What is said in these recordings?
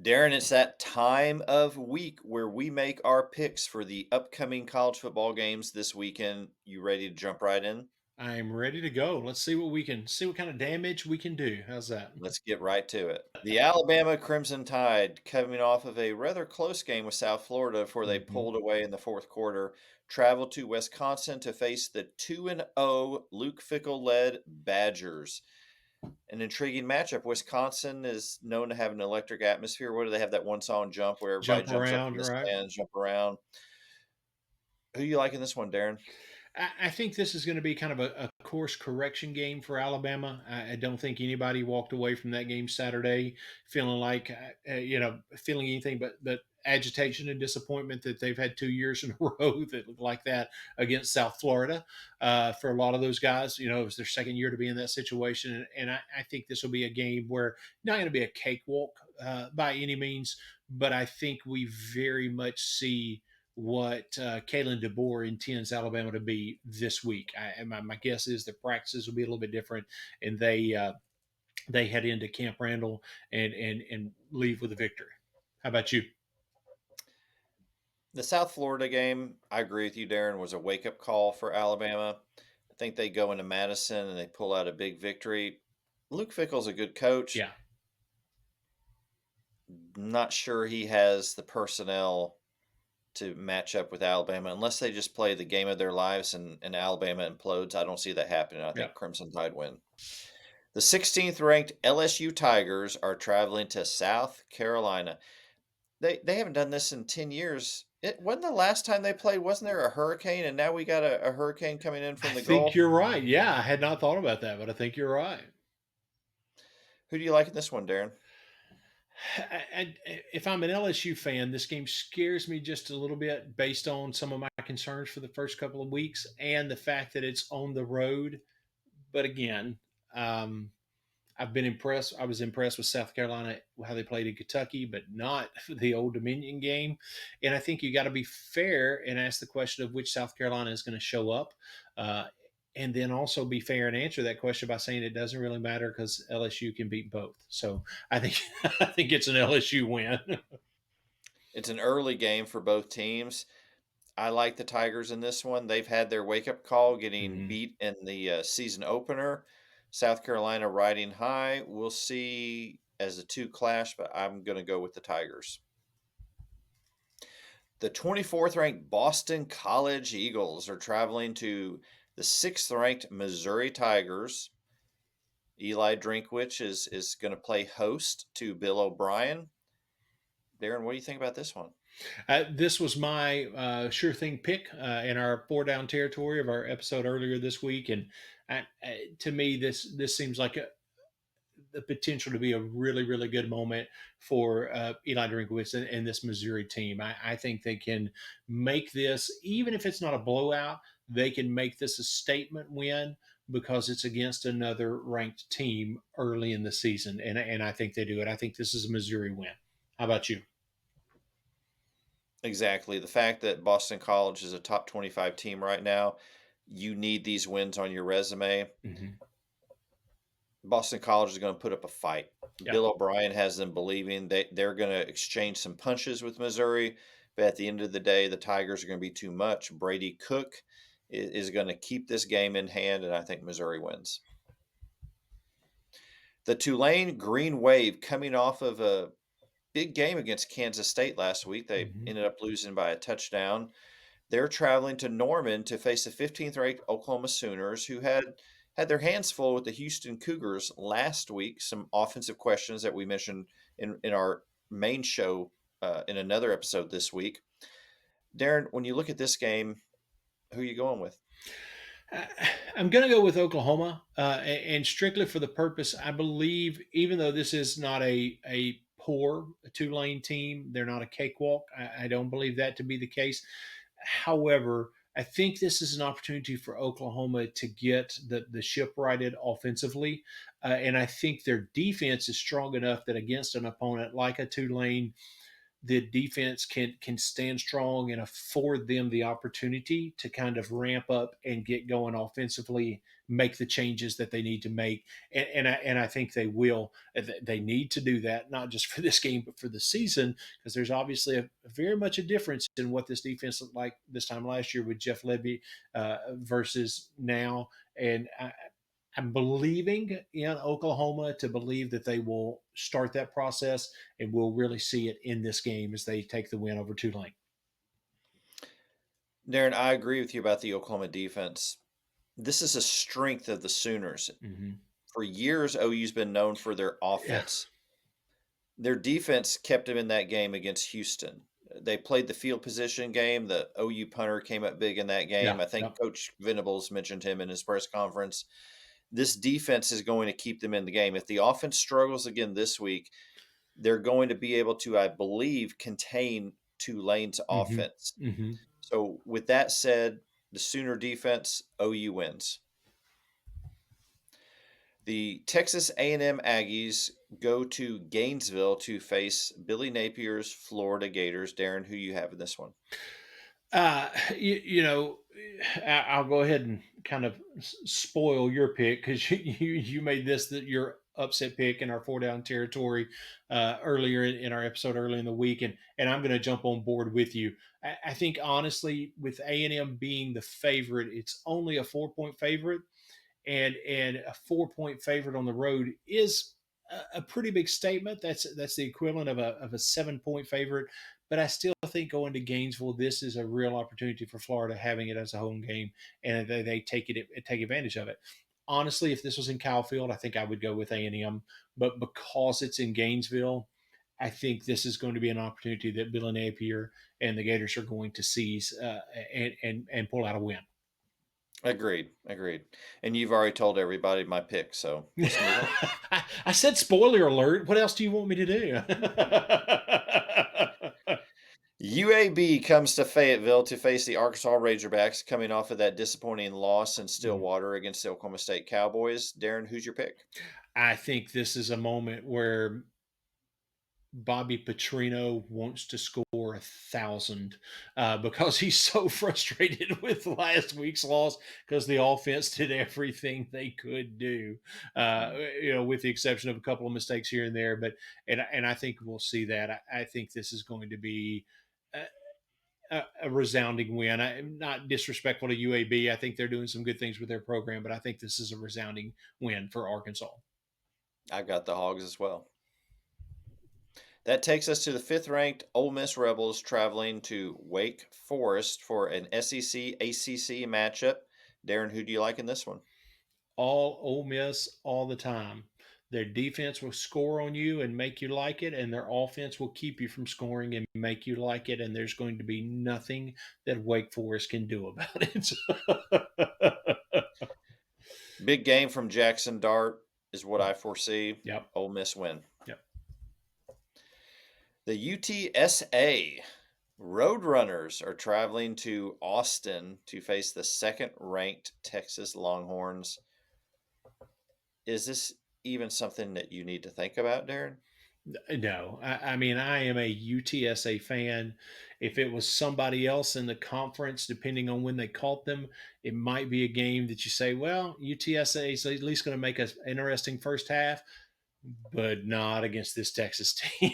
Darren, it's that time of week where we make our picks for the upcoming college football games this weekend. You ready to jump right in? I'm ready to go. Let's see what we can see what kind of damage we can do. How's that? Let's get right to it. The Alabama Crimson Tide, coming off of a rather close game with South Florida before they Mhm. pulled away in the fourth quarter, traveled to Wisconsin to face the 2-0 Luke Fickle led Badgers. An intriguing matchup. Wisconsin is known to have an electric atmosphere. What do they have, that one song Jump where everybody Jump jumps up around, in the right? stands, jump around? Who you like in this one, Darren? I think this is going to be kind of a course correction game for Alabama. I don't think anybody walked away from that game Saturday feeling like feeling anything but agitation and disappointment that they've had 2 years in a row that look like that against South Florida. For a lot of those guys, it was their second year to be in that situation, and I think this will be a game where not going to be a cakewalk by any means, but I think we very much see what Kalen DeBoer intends Alabama to be this week. My guess is the practices will be a little bit different, and they head into Camp Randall and leave with a victory. How about you? The South Florida game, I agree with you, Darren, was a wake-up call for Alabama. I think they go into Madison and they pull out a big victory. Luke Fickle's a good coach. Yeah, Not sure he has the personnel to match up with Alabama unless they just play the game of their lives and Alabama implodes. I don't see that happening. I yeah. think Crimson Tide win. The 16th ranked LSU Tigers are traveling to South Carolina. They haven't done this in 10 years. It wasn't the last time they played, wasn't there a hurricane, and now we got a hurricane coming in I from the think Gulf? you're right. Yeah, I had not thought about that, but I think you're right. Who do you like in this one, Darren? If I'm an LSU fan, this game scares me just a little bit based on some of my concerns for the first couple of weeks and the fact that it's on the road. But again, um, I've been impressed. I was impressed with South Carolina how they played in Kentucky, but not the Old Dominion game. And I think you got to be fair and ask the question of which South Carolina is going to show up, uh, and then also be fair and answer that question by saying it doesn't really matter because LSU can beat both. So I think I think it's an LSU win. It's an early game for both teams. I like the Tigers in this one. They've had their wake-up call getting Mhm. beat in the season opener. South Carolina riding high. We'll see as the two clash, but I'm going to go with the Tigers. The 24th ranked Boston College Eagles are traveling to the 6th ranked Missouri Tigers. Eli Drinkwitz is going to play host to Bill O'Brien. Darren, what do you think about this one? This was my sure thing pick in our four down territory of our episode earlier this week, and to me, this seems like the potential to be a really, really good moment for Eli Drinkwitz and this Missouri team. I think they can make this, even if it's not a blowout, they can make this a statement win because it's against another ranked team early in the season, and I think they do it. I think this is a Missouri win. How about you? Exactly. The fact that Boston College is a top 25 team right now, you need these wins on your resume. Hmm. Boston College is going to put up a fight. Yeah. Bill O'Brien has them believing they're going to exchange some punches with Missouri, but at the end of the day, the Tigers are going to be too much. Brady Cook is going to keep this game in hand, and I think Missouri wins. The Tulane Green Wave, coming off of a big game against Kansas State last week, they Hmm. ended up losing by a touchdown. They're traveling to Norman to face the 15th ranked Oklahoma Sooners, who had their hands full with the Houston Cougars last week. Some offensive questions that we mentioned in our main show in another episode this week. Darren, when you look at this game, who are you going with? I'm going to go with Oklahoma, and strictly for the purpose, I believe, even though this is not a poor Tulane team, they're not a cakewalk. I don't believe that to be the case. However, I think this is an opportunity for Oklahoma to get the ship righted offensively, and I think their defense is strong enough that against an opponent like a Tulane the defense can stand strong and afford them the opportunity to kind of ramp up and get going offensively, make the changes that they need to make, and I think they will. They need to do that not just for this game but for the season, because there's obviously very much a difference in what this defense looked like this time last year with Jeff Levy versus now, and I'm believing in Oklahoma to believe that they will start that process, and we'll really see it in this game as they take the win over Tulane. Darren, I agree with you about the Oklahoma defense. This is a strength of the Sooners. Hmm. For years, OU's been known for their Yeah, offense. Their defense kept them in that game against Houston. They played the field position game. The OU punter came up big in that yeah, game. I yeah. think Coach Venables mentioned him in his press conference. This defense is going to keep them in the game. If the offense struggles again this week, they're going to be able to, I believe, contain Tulane's Hmm. offense. Hmm. So, with that said, the Sooner defense, OU wins. The Texas A&M Aggies go to Gainesville to face Billy Napier's Florida Gators. Darren, who you have in this one? You know, I'll go ahead and kind of spoil your pick because you made this that your upset pick in our four down territory earlier in our episode early in the week, and I'm going to jump on board with you. I think honestly, with A&M being the favorite, it's only a 4 point favorite, and a 4 point favorite on the road is a pretty big statement. That's the equivalent of a 7 point favorite. But I still think going to Gainesville, this is a real opportunity for Florida having it as a home game, and they take advantage of it. Honestly, if this was in Kyle Field, I think I would go with A&M. But because it's in Gainesville, I think this is going to be an opportunity that Bill Napier and the Gators are going to seize and pull out a win. Agreed. Agreed. And you've already told everybody my pick, so let's move on. I said spoiler alert. What else do you want me to do? UAB comes to Fayetteville to face the Arkansas Razorbacks coming off of that disappointing loss in Mhm. Stillwater against the Oklahoma State Cowboys. Darren, who's your pick? I think this is a moment where Bobby Petrino wants to score 1,000 because he's so frustrated with last week's loss because the offense did everything they could do, Mm, with the exception of a couple of mistakes here and there. But and I think we'll see that. I think this is going to be a resounding win. I'm not disrespectful to UAB. I think they're doing some good things with their program, but I think this is a resounding win for Arkansas. I've got the Hogs as well. That takes us to the fifth ranked Ole Miss Rebels traveling to Wake Forest for an SEC ACC matchup. Darren, who do you like in this one? All Ole Miss all the time. Their defense will score on you and make you like it, and their offense will keep you from scoring and make you like it. And there's going to be nothing that Wake Forest can do about it. Big game from Jackson Dart is what I foresee. Yep. Ole Miss win. Yep. The UTSA Roadrunners are traveling to Austin to face the second ranked Texas Longhorns. Is this even something that you need to think about, Darren? No, I mean, I am a UTSA fan. If it was somebody else in the conference, depending on when they caught them, it might be a game that you say, well, UTSA is at least going to make an interesting first half, but not against this Texas team.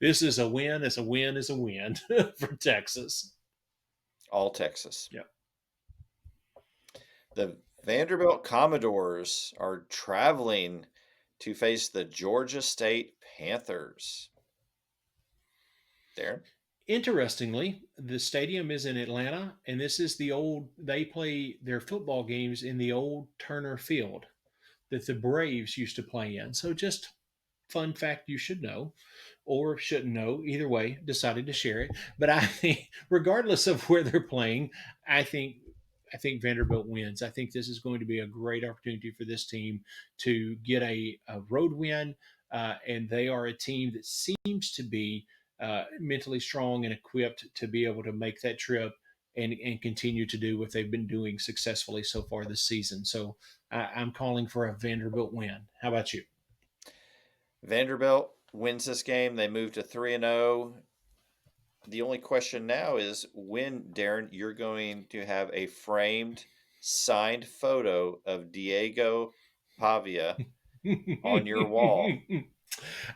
This is a win. It's a win. It's a win for Texas. All Texas. Yep. The Vanderbilt Commodores are traveling to face the Georgia State Panthers. Darren? Interestingly, the stadium is in Atlanta, and this is the old, they play their football games in the old Turner Field that the Braves used to play in. So, just fun fact you should know or shouldn't know. Either way, decided to share it. But I think, regardless of where they're playing, I think. I think Vanderbilt wins. I think this is going to be a great opportunity for this team to get a road win. And they are a team that seems to be mentally strong and equipped to be able to make that trip and continue to do what they've been doing successfully so far this season. So I'm calling for a Vanderbilt win. How about you? Vanderbilt wins this game. They move to 3-0. The only question now is when, Darren, you're going to have a framed, signed photo of Diego Pavia on your wall.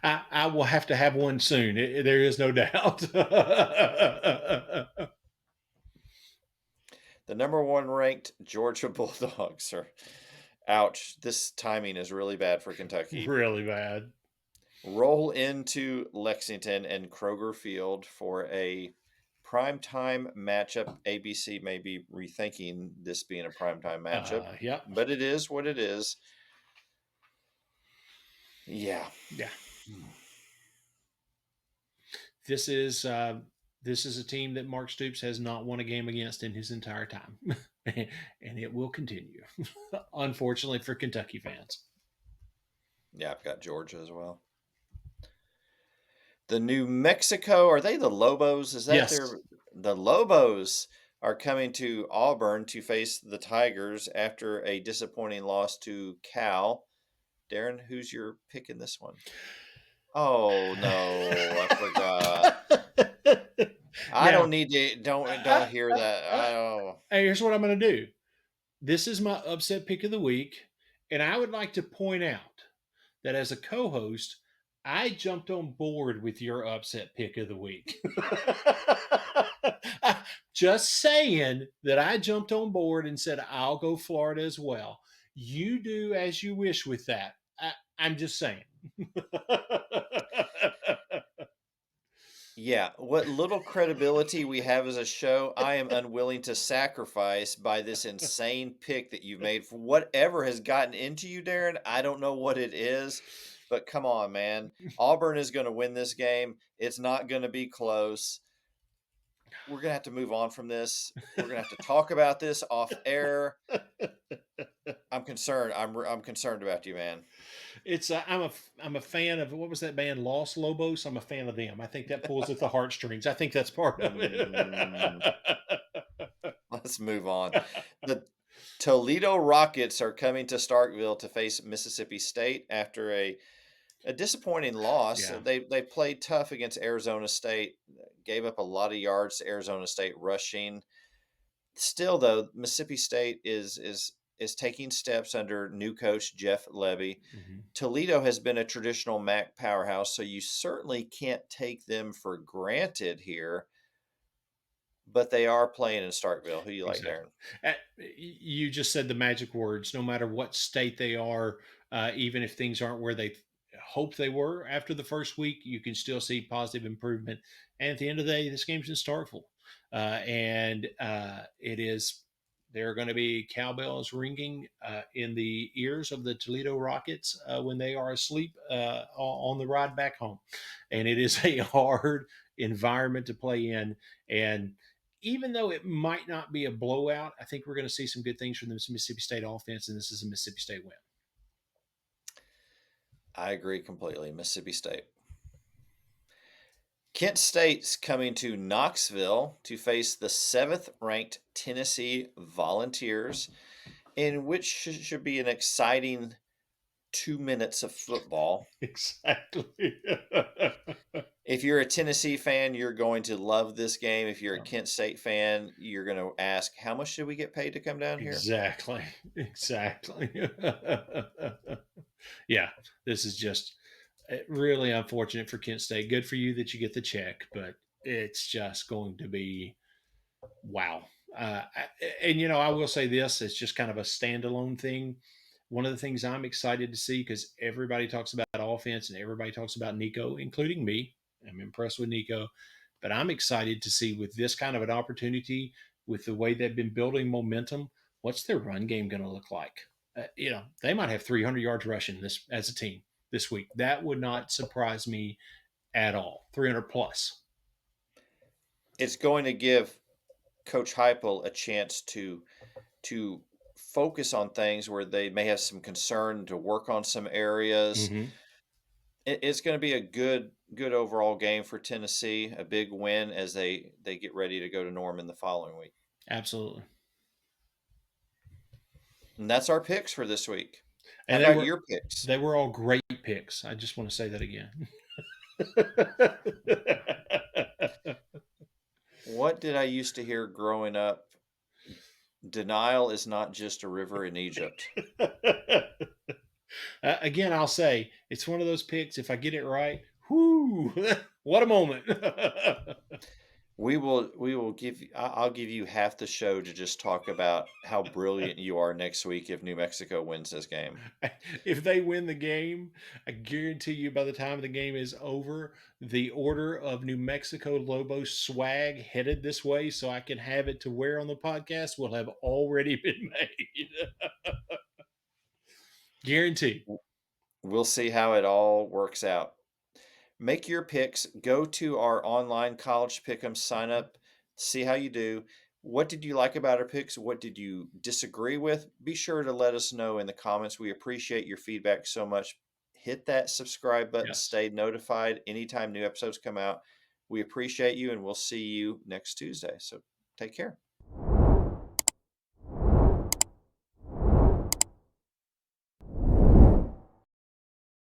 I will have to have one soon. There is no doubt. The number one ranked Georgia Bulldogs are, ouch, this timing is really bad for Kentucky. Really bad. Roll into Lexington and Kroger Field for a primetime matchup. ABC may be rethinking this being a primetime matchup, Yep. but it is what it is. Yeah. Yeah. This is this is a team that Mark Stoops has not won a game against in his entire time, and it will continue. Unfortunately for Kentucky fans. Yeah, I've got Georgia as well. The New Mexico, are they the Lobos? Is that Yes. their the Lobos are coming to Auburn to face the Tigers after a disappointing loss to Cal. Darren, who's your pick in this one? Oh no, I forgot. I Now, don't need to don't uh, hear that. uh, I don't. hey, here's what I'm going to do. This is my upset pick of the week, and I would like to point out that as a co-host, I jumped on board with your upset pick of the week. Just saying that I jumped on board and said I'll go Florida as well. You do as you wish with that. I'm just saying. Yeah, what little credibility we have as a show, I am unwilling to sacrifice by this insane pick that you've made for whatever has gotten into you, Darren. I don't know what it is, but come on, man. Auburn is going to win this game. It's not going to be close. We're going to have to move on from this. We're going to have to talk about this off air. I'm concerned. I'm concerned about you, man. It's I'm a fan of what was that band Los Lobos. I'm a fan of them. I think that pulls at the heartstrings. I think that's part of Mm, it. let's move on. The Toledo Rockets are coming to Starkville to face Mississippi State after a disappointing loss. Yeah. They played tough against Arizona State, gave up a lot of yards to Arizona State rushing. Still, though, Mississippi State is taking steps under new coach Jeff Levy. Mhm. Toledo has been a traditional MAC powerhouse, so you certainly can't take them for granted here. But they are playing in Starkville. Who you like, Exactly. Darren? You just said the magic words. No matter what state they are, even if things aren't where they hoped they were after the first week, you can still see positive improvement. And at the end of the day, this game's in Starkville, and it is. There are going to be cowbells ringing in the ears of the Toledo Rockets when they are asleep on the ride back home, and it is a hard environment to play in. And even though it might not be a blowout, I think we're going to see some good things from the Mississippi State offense, and this is a Mississippi State win. I agree completely. Mississippi State. Kent State's coming to Knoxville to face the seventh ranked Tennessee Volunteers, in which should be an exciting 2 minutes of football. Exactly. If you're a Tennessee fan, you're going to love this game. If you're a Kent State fan, you're going to ask, how much did we get paid to come down here? Exactly. Exactly. Yeah, this is just really unfortunate for Kent State. Good for you that you get the check, but it's just going to be wow. And I will say this: it's just kind of a standalone thing. One of the things I'm excited to see because everybody talks about offense and everybody talks about Nico, including me. I'm impressed with Nico, but I'm excited to see with this kind of an opportunity, with the way they've been building momentum, what's their run game going to look like? They might have 300 yards rushing this as a team this week. That would not surprise me at all. 300 plus. It's going to give Coach Heupel a chance to focus on things where they may have some concern to work on some areas. Mm-hmm. It's going to be a good overall game for Tennessee, a big win as they get ready to go to Norman the following week. Absolutely. And that's our picks for this week. How And about your picks? they were all great picks. I just want to say that again. What did I used to hear growing up? Denial is not just a river in Egypt. Again, I'll say it's one of those picks. If I get it right, whoo, what a moment. We will give you I'll give you half the show to just talk about how brilliant you are next week if New Mexico wins this game. If they win the game, I guarantee you by the time the game is over, the order of New Mexico Lobos swag headed this way so I can have it to wear on the podcast will have already been made. Guaranteed. W We'll see how it all works out. Make your picks. Go to our online college pick'em, sign up, see how you do. What did you like about our picks? What did you disagree with? Be sure to let us know in the comments. We appreciate your feedback so much. Hit that subscribe button, Yes. stay notified anytime new episodes come out. We appreciate you, and we'll see you next Tuesday. So take care.